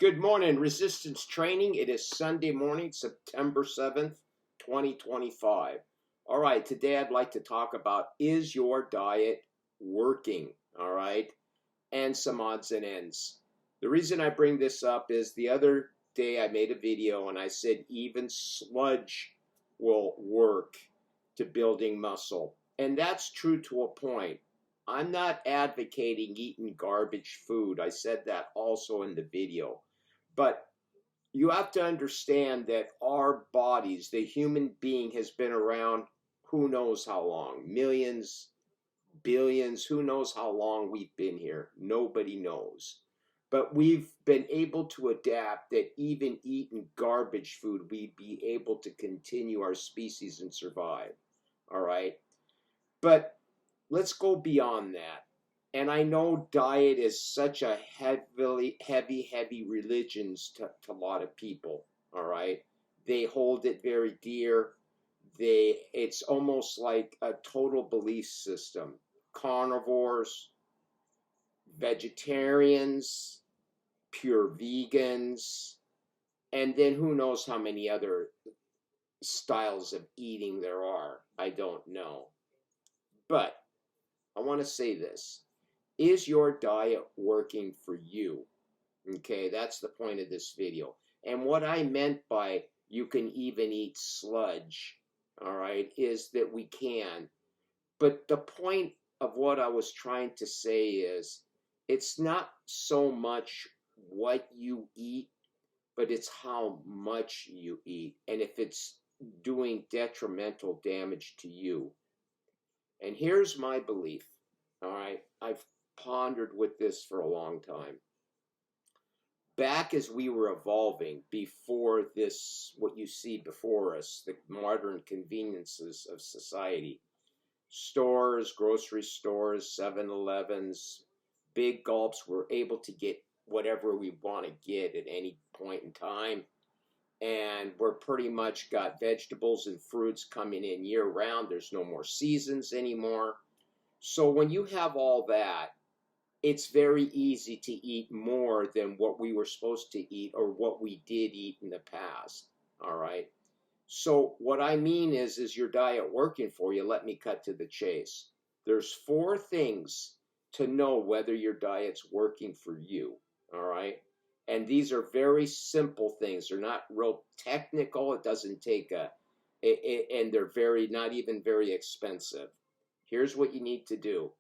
Good morning, resistance training. It is Sunday morning, September 7th, 2025. All right, today I'd like to talk about, is your diet working? All right, and some odds and ends. The reason I bring this up is the other day I made a video and I said even sludge will work to building muscle. And that's true to a point. I'm not advocating eating garbage food. I said that also in the video. But you have to understand that our bodies, the human being, has been around who knows how long, millions, billions, who knows how long we've been here. Nobody knows. But we've been able to adapt that even eating garbage food, we'd be able to continue our species and survive. All right. But let's go beyond that. And I know diet is such a heavy religion to a lot of people. All right. They hold it very dear. It's almost like a total belief system. Carnivores, vegetarians, pure vegans, and then who knows how many other styles of eating there are. I don't know. But I want to say this. Is your diet working for you? Okay, that's the point of this video. And what I meant by you can even eat sludge, all right, is that we can. But the point of what I was trying to say is it's not so much what you eat, but it's how much you eat and if it's doing detrimental damage to you. And here's my belief, all right? I've pondered with this for a long time. Back as we were evolving before this, what you see before us, the modern conveniences of society, stores, grocery stores, 7-Elevens, big gulps, we're able to get whatever we want to get at any point in time. And we're pretty much got vegetables and fruits coming in year round. There's no more seasons anymore. So when you have all that, it's very easy to eat more than what we were supposed to eat or what we did eat in the past. All right. So what I mean is your diet working for you? Let me cut to the chase. There's 4 things to know whether your diet's working for you. All right. And these are very simple things. They're not real technical. It doesn't take and they're not even very expensive. Here's what you need to do.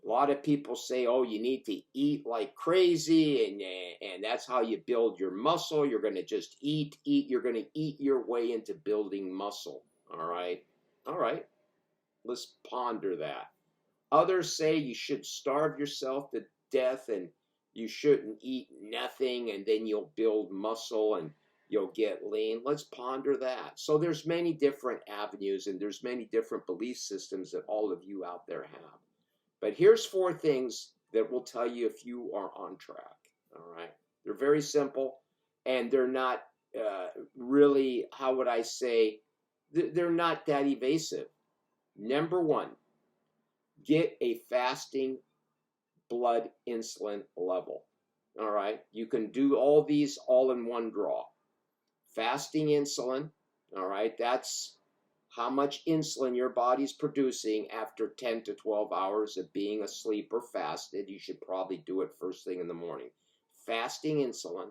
A lot of people say, oh, you need to eat like crazy, and that's how you build your muscle. You're going to just eat. You're going to eat your way into building muscle. All right. All right. Let's ponder that. Others say you should starve yourself to death and you shouldn't eat nothing, and then you'll build muscle and you'll get lean. Let's ponder that. So there's many different avenues and there's many different belief systems that all of you out there have. But here's 4 things that will tell you if you are on track. All right. They're very simple and they're not really, how would I say, they're not that evasive. Number 1, get a fasting blood insulin level. All right. You can do all these all in one draw. Fasting insulin. All right. That's how much insulin your body's producing after 10 to 12 hours of being asleep or fasted. You should probably do it first thing in the morning. Fasting insulin,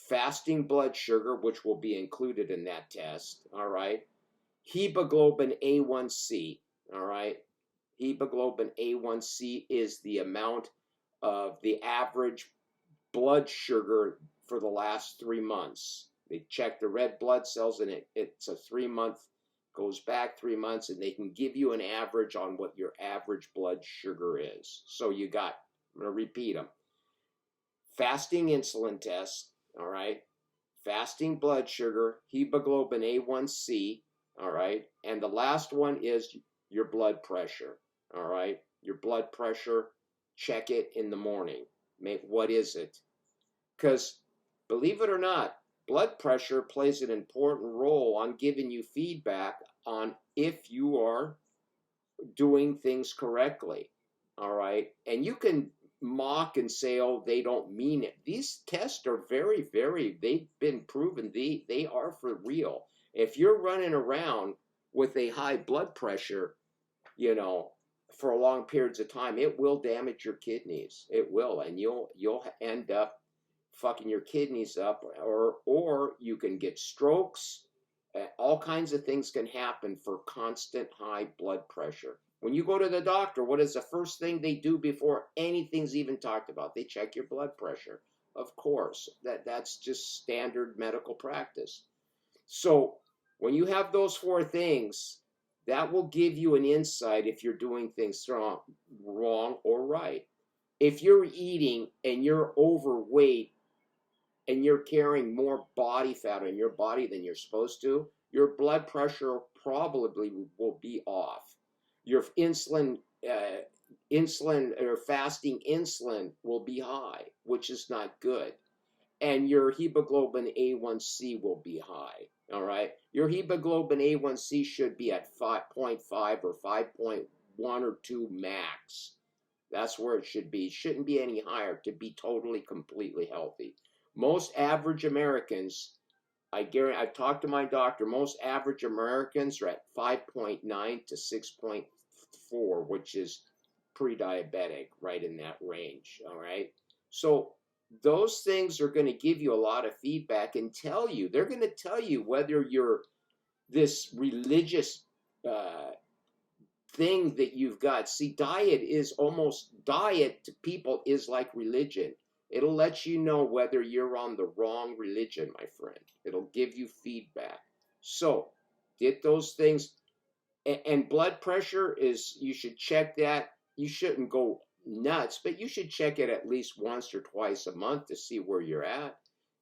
fasting blood sugar, which will be included in that test, all right? Hemoglobin A1C, all right? Hemoglobin A1C is the amount of the average blood sugar for the last 3 months. They check the red blood cells and it's a 3-month, goes back 3 months, and they can give you an average on what your average blood sugar is. So you got, I'm going to repeat them. Fasting insulin test, all right? Fasting blood sugar, hemoglobin A1C, all right? And the last one is your blood pressure, all right? Your blood pressure, check it in the morning. What is it? Because believe it or not, blood pressure plays an important role on giving you feedback on if you are doing things correctly. All right. And you can mock and say, oh, they don't mean it. These tests are very, very, they've been proven, they are for real. If you're running around with a high blood pressure, you know, for long periods of time, it will damage your kidneys. It will, and you'll end up fucking your kidneys up, or you can get strokes. All kinds of things can happen for constant high blood pressure. When you go to the doctor, what is the first thing they do before anything's even talked about? They check your blood pressure. Of course, that's just standard medical practice. So when you have those four things, that will give you an insight if you're doing things wrong or right. If you're eating and you're overweight and you're carrying more body fat in your body than you're supposed to, your blood pressure probably will be off. Your insulin or fasting insulin will be high, which is not good. And your hemoglobin A1C will be high. All right. Your hemoglobin A1C should be at 5.5 or 5.1 or 2 max. That's where it should be. It shouldn't be any higher to be totally, completely healthy. Most average Americans, I've talked to my doctor, most average Americans are at 5.9 to 6.4, which is pre-diabetic, right in that range. All right. So those things are going to give you a lot of feedback and they're going to tell you whether you're this religious thing that you've got. See, diet to people is like religion. It'll let you know whether you're on the wrong religion, my friend. It'll give you feedback. So get those things. And blood pressure you should check that. You shouldn't go nuts, but you should check it at least once or twice a month to see where you're at.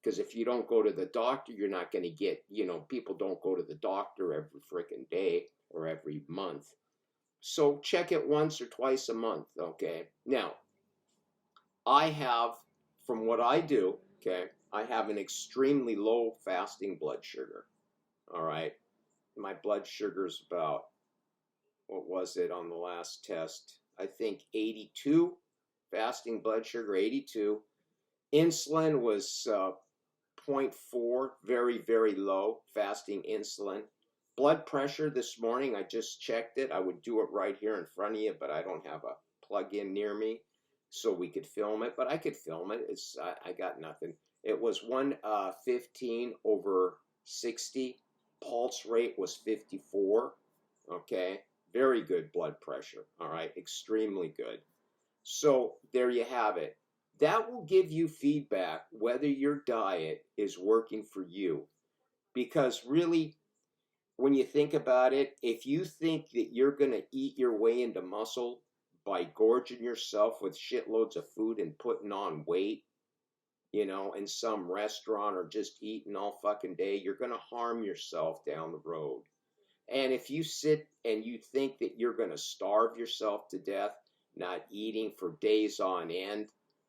Because if you don't go to the doctor, you're not going to get, people don't go to the doctor every freaking day or every month. So check it once or twice a month, okay? Now, from what I do, okay, I have an extremely low fasting blood sugar, all right? My blood sugar's about, what was it on the last test? I think 82, fasting blood sugar 82. Insulin was 0.4, very, very low, fasting insulin. Blood pressure this morning, I just checked it. I would do it right here in front of you, but I don't have a plug-in near me so we could film it, but I could film it. I got nothing. It was 115 over 60. Pulse rate was 54. Okay, very good blood pressure. All right, extremely good. So there you have it. That will give you feedback whether your diet is working for you. Because really, when you think about it, if you think that you're going to eat your way into muscle by gorging yourself with shitloads of food and putting on weight, in some restaurant or just eating all fucking day, you're going to harm yourself down the road. And if you sit and you think that you're going to starve yourself to death, not eating for days on end,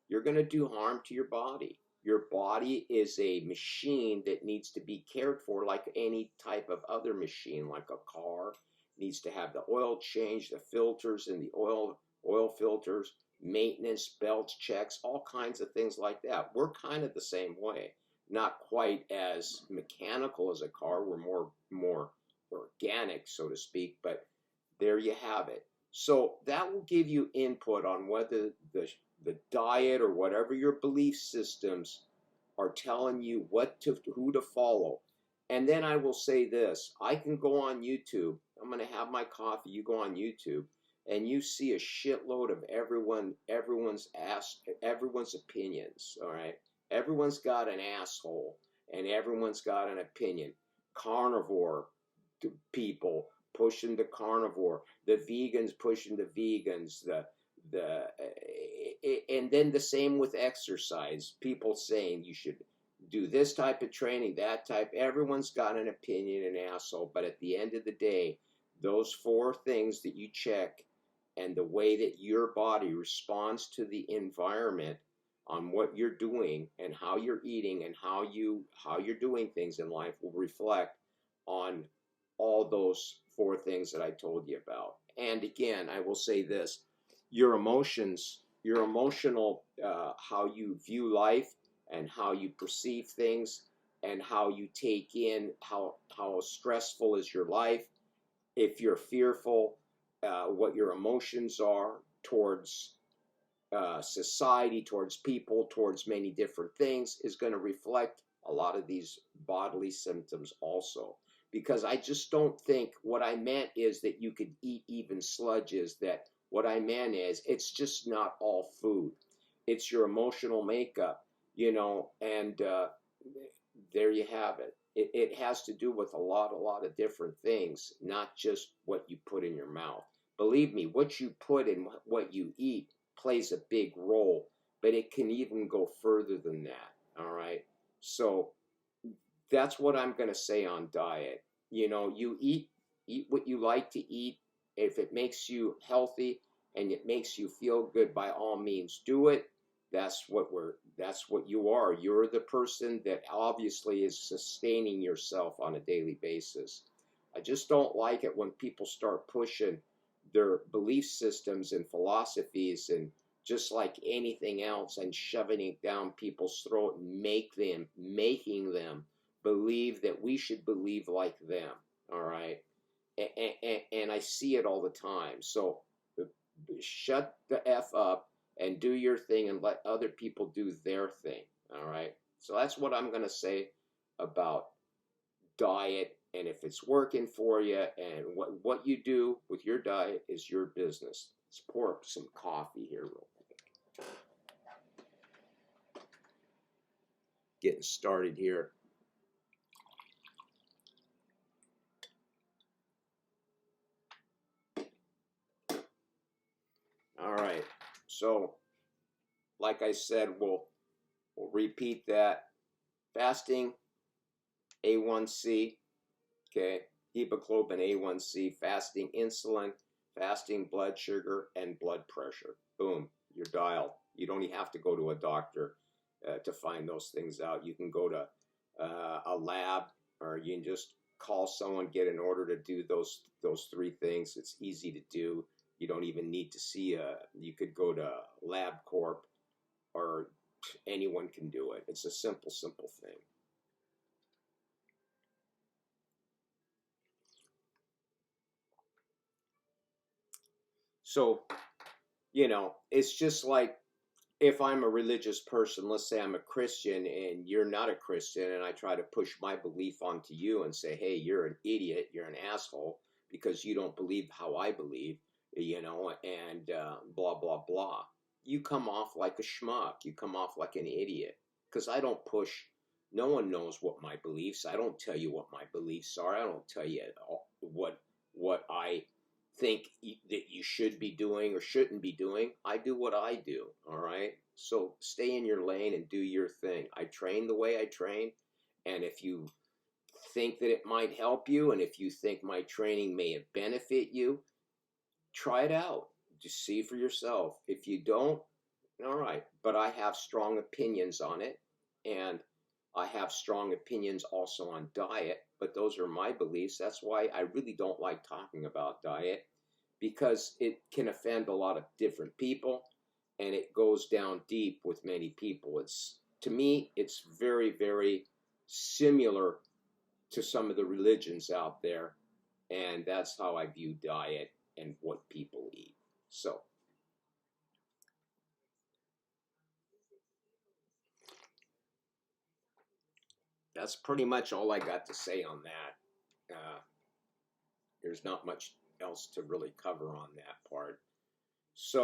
you're going to do harm to your body. Your body is a machine that needs to be cared for like any type of other machine, like a car. It needs to have the oil change, the filters and the oil filters, maintenance, belts, checks, all kinds of things like that. We're kind of the same way. Not quite as mechanical as a car. We're more organic, so to speak, but there you have it. So that will give you input on whether the diet or whatever your belief systems are telling you who to follow. And then I will say this, I can go on YouTube, I'm going to have my coffee, you go on YouTube, and you see a shitload of everyone's opinions, all right? Everyone's got an asshole, and everyone's got an opinion. Carnivore people pushing the carnivore, the vegans pushing the vegans, and then the same with exercise. People saying you should do this type of training, that type. Everyone's got an opinion, an asshole. But at the end of the day, those four things that you check and the way that your body responds to the environment on what you're doing and how you're eating and how you're doing things in life will reflect on all those four things that I told you about. And again, I will say this, your emotions your emotional, how you view life and how you perceive things and how you take in how stressful is your life. If you're fearful, what your emotions are towards society, towards people, towards many different things is going to reflect a lot of these bodily symptoms also. Because I just don't think what I meant is that you could eat even sludges, that what I meant is it's just not all food. It's your emotional makeup, and there you have it. It has to do with a lot of different things, not just what you put in your mouth. Believe me, what you put in what you eat plays a big role, but it can even go further than that. All right. So that's what I'm going to say on diet. You eat what you like to eat. If it makes you healthy and it makes you feel good, by all means do it. That's what you are. You're the person that obviously is sustaining yourself on a daily basis. I just don't like it when people start pushing their belief systems and philosophies and just like anything else and shoving it down people's throat and making them believe that we should believe like them. All right. And I see it all the time. So shut the F up and do your thing and let other people do their thing. All right. So that's what I'm going to say about diet. And if it's working for you and what you do with your diet is your business. Let's pour up some coffee here real quick. Getting started here. All right. So, like I said, we'll repeat that. Fasting, A1C, okay, hemoglobin A1C, fasting insulin, fasting blood sugar, and blood pressure. Boom, you're dialed. You don't even have to go to a doctor to find those things out. You can go to a lab, or you can just call someone, get an order to do those three things. It's easy to do. You don't even need to see you could go to LabCorp, or anyone can do it. It's a simple thing. So, it's just like if I'm a religious person, let's say I'm a Christian and you're not a Christian, and I try to push my belief onto you and say, hey, you're an idiot, you're an asshole because you don't believe how I believe, and blah, blah, blah. You come off like a schmuck. You come off like an idiot because I don't push. No one knows what my beliefs. I don't tell you what my beliefs are. I don't tell you what I think that you should be doing or shouldn't be doing. I do what I do. All right. So stay in your lane and do your thing. I train the way I train. And if you think that it might help you, and if you think my training may benefit you, try it out. Just see for yourself. If you don't, all right. But I have strong opinions on it. And I have strong opinions also on diet, but those are my beliefs. That's why I really don't like talking about diet, because it can offend a lot of different people and it goes down deep with many people. To me, it's very, very similar to some of the religions out there, and that's how I view diet and what people eat. So that's pretty much all I got to say on that. There's not much else to really cover on that part. So